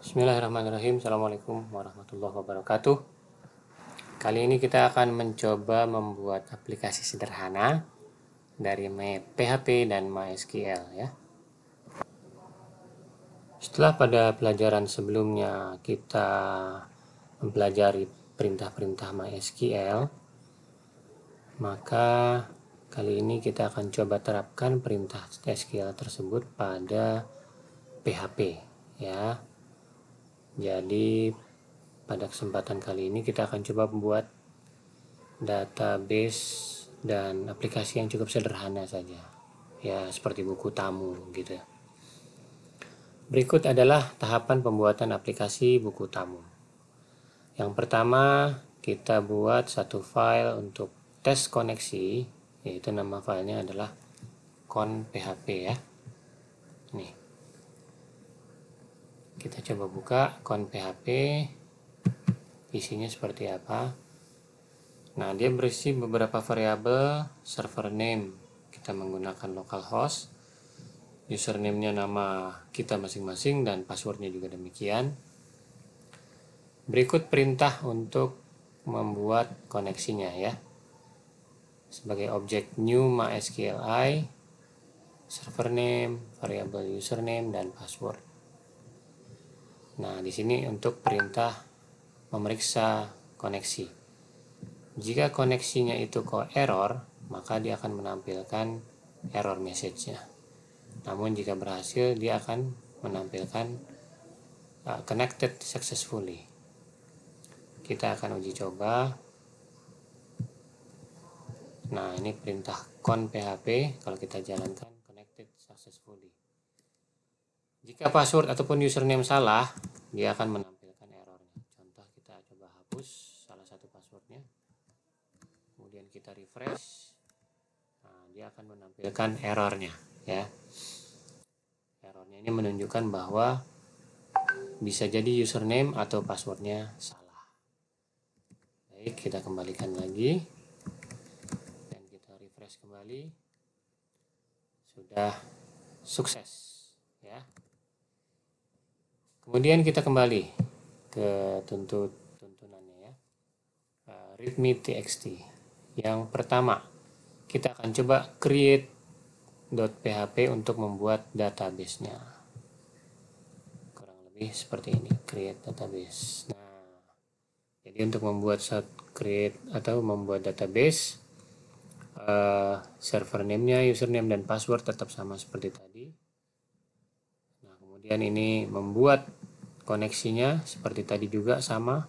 Bismillahirrahmanirrahim. Assalamualaikum warahmatullahi wabarakatuh. Kali ini kita akan mencoba membuat aplikasi sederhana dari PHP dan MySQL ya. Setelah pada pelajaran sebelumnya kita mempelajari perintah-perintah MySQL, maka kali ini kita akan coba terapkan perintah SQL tersebut pada PHP ya. Jadi pada kesempatan kali ini kita akan coba membuat database dan aplikasi yang cukup sederhana saja ya, seperti buku tamu gitu. Berikut adalah tahapan pembuatan aplikasi buku tamu. Yang pertama, kita buat satu file untuk tes koneksi, yaitu nama filenya adalah con.php ya. Nih, kita coba buka con.php, isinya seperti apa. Nah, dia berisi beberapa variabel. Server name kita menggunakan localhost, username-nya nama kita masing-masing, dan passwordnya juga demikian. Berikut perintah untuk membuat koneksinya ya. Sebagai objek new MySQLi, server name, variabel username, dan password. Nah, di sini untuk perintah memeriksa koneksi. Jika koneksinya itu error, maka dia akan menampilkan error message-nya. Namun jika berhasil, dia akan menampilkan connected successfully. Kita akan uji coba. Nah, ini perintah con.php. Kalau kita jalankan connected successfully. Jika password ataupun username salah, dia akan menampilkan errornya. Contoh, kita coba hapus salah satu passwordnya, kemudian kita refresh. Nah, dia akan menampilkan errornya ya. Errornya ini menunjukkan bahwa bisa jadi username atau passwordnya salah. Baik, kita kembalikan lagi dan kita refresh kembali. Sudah sukses ya. Kemudian kita kembali ke tuntunannya ya. Readme.txt. Yang pertama, kita akan coba create.php untuk membuat database-nya. Kurang lebih seperti ini, create database. Nah, jadi untuk membuat create atau membuat database, server name-nya, username, dan password tetap sama seperti tadi. Nah, kemudian ini membuat koneksinya seperti tadi juga sama.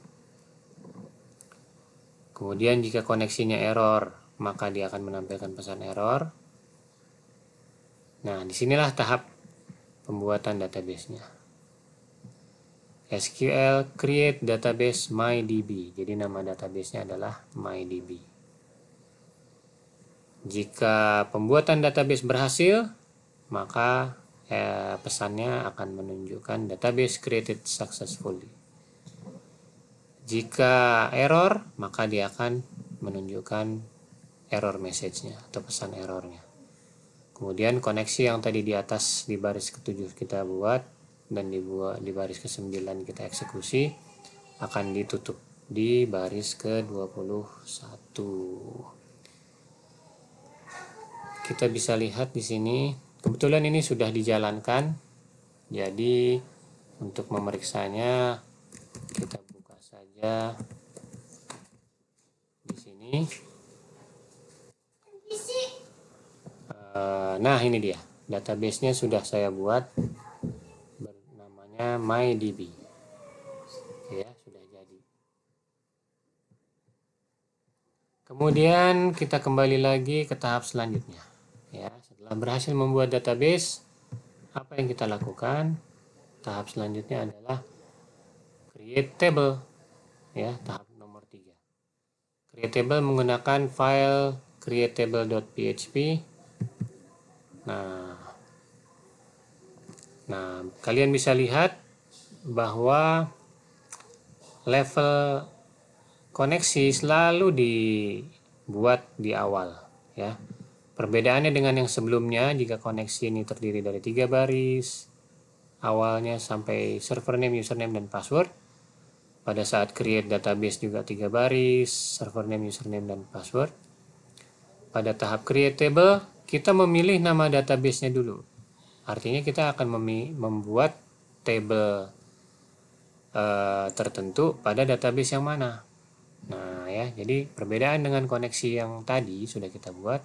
Kemudian jika koneksinya error, maka dia akan menampilkan pesan error. Nah, disinilah tahap pembuatan database-nya. SQL create database MyDB. Jadi nama database-nya adalah MyDB. Jika pembuatan database berhasil, maka pesannya akan menunjukkan database created successfully. Jika error, maka dia akan menunjukkan error message-nya atau pesan errornya. Kemudian koneksi yang tadi di atas di baris ke-7 kita buat dan di baris ke-9 kita eksekusi akan ditutup di baris ke-21. Kita bisa lihat di sini. Kebetulan ini sudah dijalankan, jadi untuk memeriksanya kita buka saja di sini. Nah, ini dia, database-nya sudah saya buat, bernamanya MyDB. Ya, sudah jadi. Kemudian kita kembali lagi ke tahap selanjutnya. Ya, setelah berhasil membuat database, apa yang kita lakukan? Tahap selanjutnya adalah create table. Ya, tahap nomor 3. Create table menggunakan file createtable.php. Nah, kalian bisa lihat bahwa level koneksi selalu dibuat di awal ya. Perbedaannya dengan yang sebelumnya, jika koneksi ini terdiri dari 3 baris awalnya sampai server name, username, dan password. Pada saat create database juga 3 baris, server name, username, dan password. Pada tahap create table, kita memilih nama database-nya dulu. Artinya kita akan membuat table tertentu pada database yang mana. Nah ya, jadi perbedaan dengan koneksi yang tadi sudah kita buat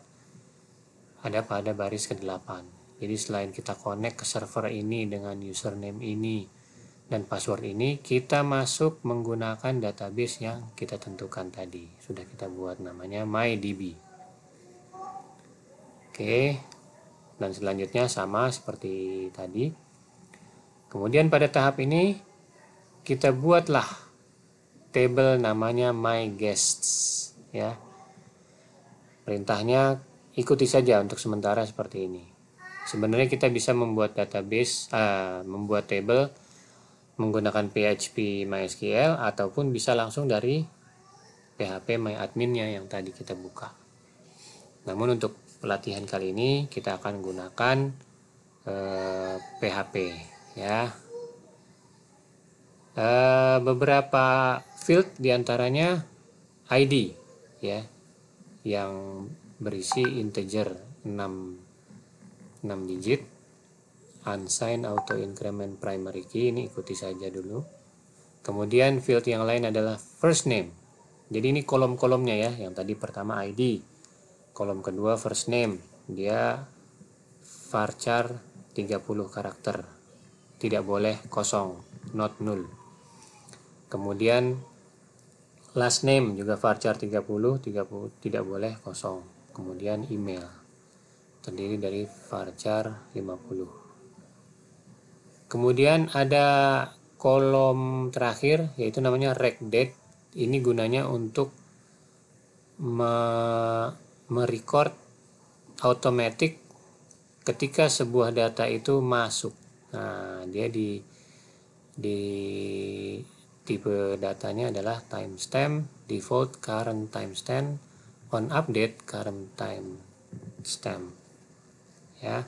ada pada baris ke-8. Jadi selain kita connect ke server ini dengan username ini dan password ini, kita masuk menggunakan database yang kita tentukan tadi. Sudah kita buat namanya MyDB. Oke, dan selanjutnya sama seperti tadi. Kemudian pada tahap ini kita buatlah table namanya MyGuests ya. Perintahnya ikuti saja untuk sementara seperti ini. Sebenarnya kita bisa membuat database, membuat table menggunakan PHP MySQL ataupun bisa langsung dari PHP MyAdmin-nya yang tadi kita buka. Namun untuk pelatihan kali ini kita akan gunakan PHP ya. Beberapa field diantaranya ID ya, yang berisi integer 6 digit, unsigned auto increment primary key, ini ikuti saja dulu. Kemudian field yang lain adalah first name, jadi ini kolom-kolomnya ya. Yang tadi pertama ID, kolom kedua first name, dia varchar 30 karakter, tidak boleh kosong, not null. Kemudian last name juga varchar 30 tidak boleh kosong. Kemudian email terdiri dari varchar 50. Kemudian ada kolom terakhir yaitu namanya recdate. Ini gunanya untuk merecord automatic ketika sebuah data itu masuk. Nah, dia di tipe datanya adalah timestamp, default current timestamp, on update current timestamp ya.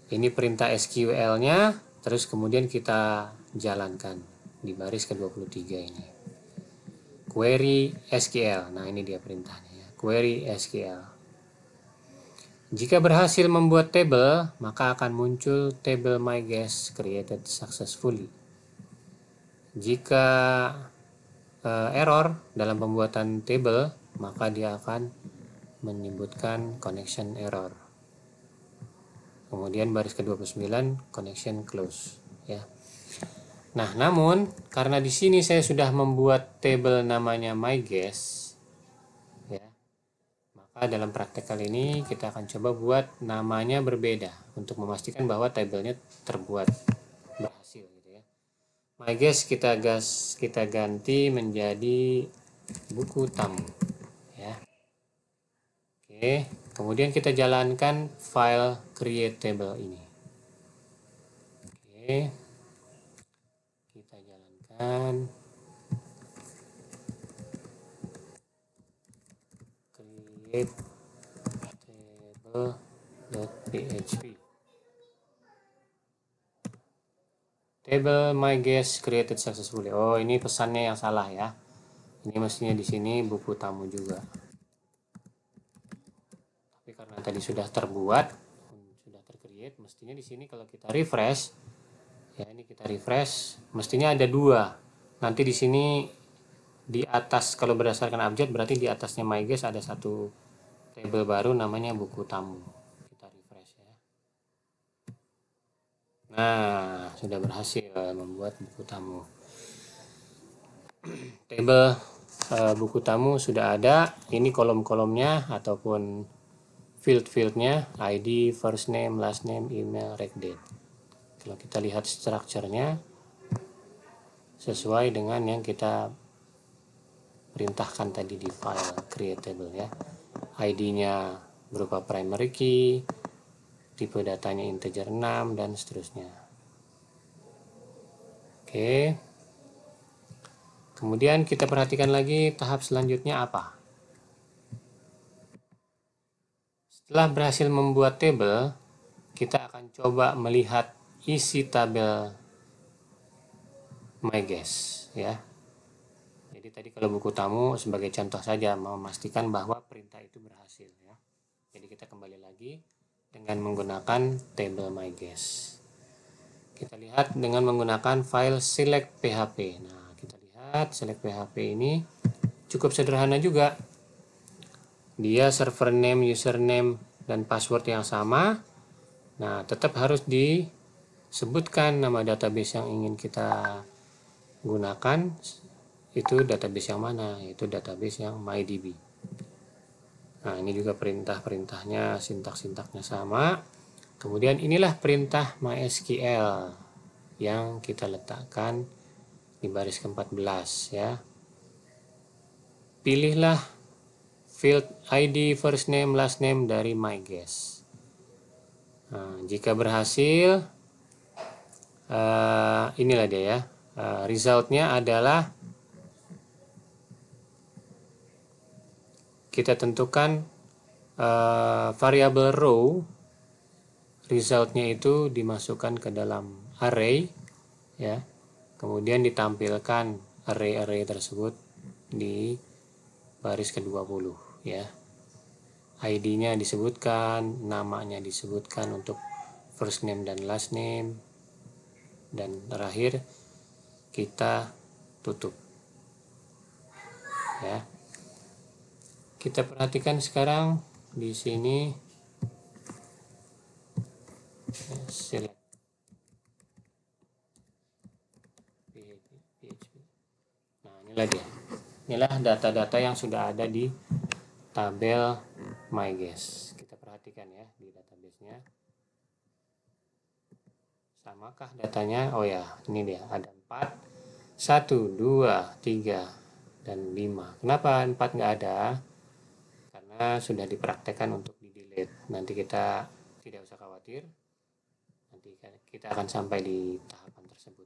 Ini perintah SQL-nya, terus kemudian kita jalankan di baris ke-23 ini. Query SQL. Nah, ini dia perintahnya ya. Query SQL. Jika berhasil membuat table, maka akan muncul table MyGuest created successfully. Jika error dalam pembuatan table, maka dia akan menyebutkan connection error. Kemudian baris ke-29 connection close ya. Nah, namun karena di sini saya sudah membuat table namanya MyGuest ya, maka dalam praktek kali ini kita akan coba buat namanya berbeda untuk memastikan bahwa tabelnya terbuat berhasil gitu ya. MyGuest kita ganti menjadi buku tamu ya. Oke, kemudian kita jalankan file create table ini. Oke, kita jalankan create table.php. Table MyGuest created successfully. Oh, ini pesannya yang salah ya. Ini mestinya di sini buku tamu juga. Tapi karena tadi sudah terbuat, sudah tercreate, mestinya di sini kalau kita refresh, ya ini kita refresh, mestinya ada 2. Nanti di sini di atas kalau berdasarkan abjad berarti di atasnya MyGuest ada satu table baru namanya buku tamu. Kita refresh ya. Nah, sudah berhasil membuat buku tamu. Table buku tamu sudah ada. Ini kolom-kolomnya ataupun field-fieldnya, ID, first name, last name, email, recdate. Kalau kita lihat strukturnya sesuai dengan yang kita perintahkan tadi di file create table ya. ID-nya berupa primary key, tipe datanya integer 6 dan seterusnya. Oke. Kemudian kita perhatikan lagi tahap selanjutnya apa. Setelah berhasil membuat table, kita akan coba melihat isi tabel MyGuess ya. Jadi tadi kalau buku tamu sebagai contoh saja memastikan bahwa perintah itu berhasil ya. Jadi kita kembali lagi dengan menggunakan tabel MyGuess. Kita lihat dengan menggunakan file select php. Nah, kita lihat select php ini cukup sederhana juga. Dia server name, username, dan password yang sama. Nah, tetap harus disebutkan nama database yang ingin kita gunakan. Itu database yang mana? Itu database yang MyDB. Nah, ini juga perintah-perintahnya, sintak-sintaknya sama. Kemudian inilah perintah MySQL yang kita letakkan di baris ke-14 ya. Pilihlah field ID first name last name dari MyGuess. Nah, jika berhasil, inilah dia ya. Resultnya adalah kita tentukan variabel row. Resultnya itu dimasukkan ke dalam array ya. Kemudian ditampilkan array-array tersebut di baris ke-20 ya. ID-nya disebutkan, namanya disebutkan untuk first name dan last name, dan terakhir kita tutup ya. Kita perhatikan sekarang di sini select PHP. Nah, inilah dia. Inilah data-data yang sudah ada di tabel MyGuess. Kita perhatikan ya di database-nya. Samakah datanya? Oh ya, ini dia. Ada 4, 1, 2, 3, dan 5. Kenapa 4 nggak ada? Karena sudah dipraktekkan untuk di-delete. Nanti kita tidak usah khawatir. Nanti kita akan sampai di tahapan tersebut.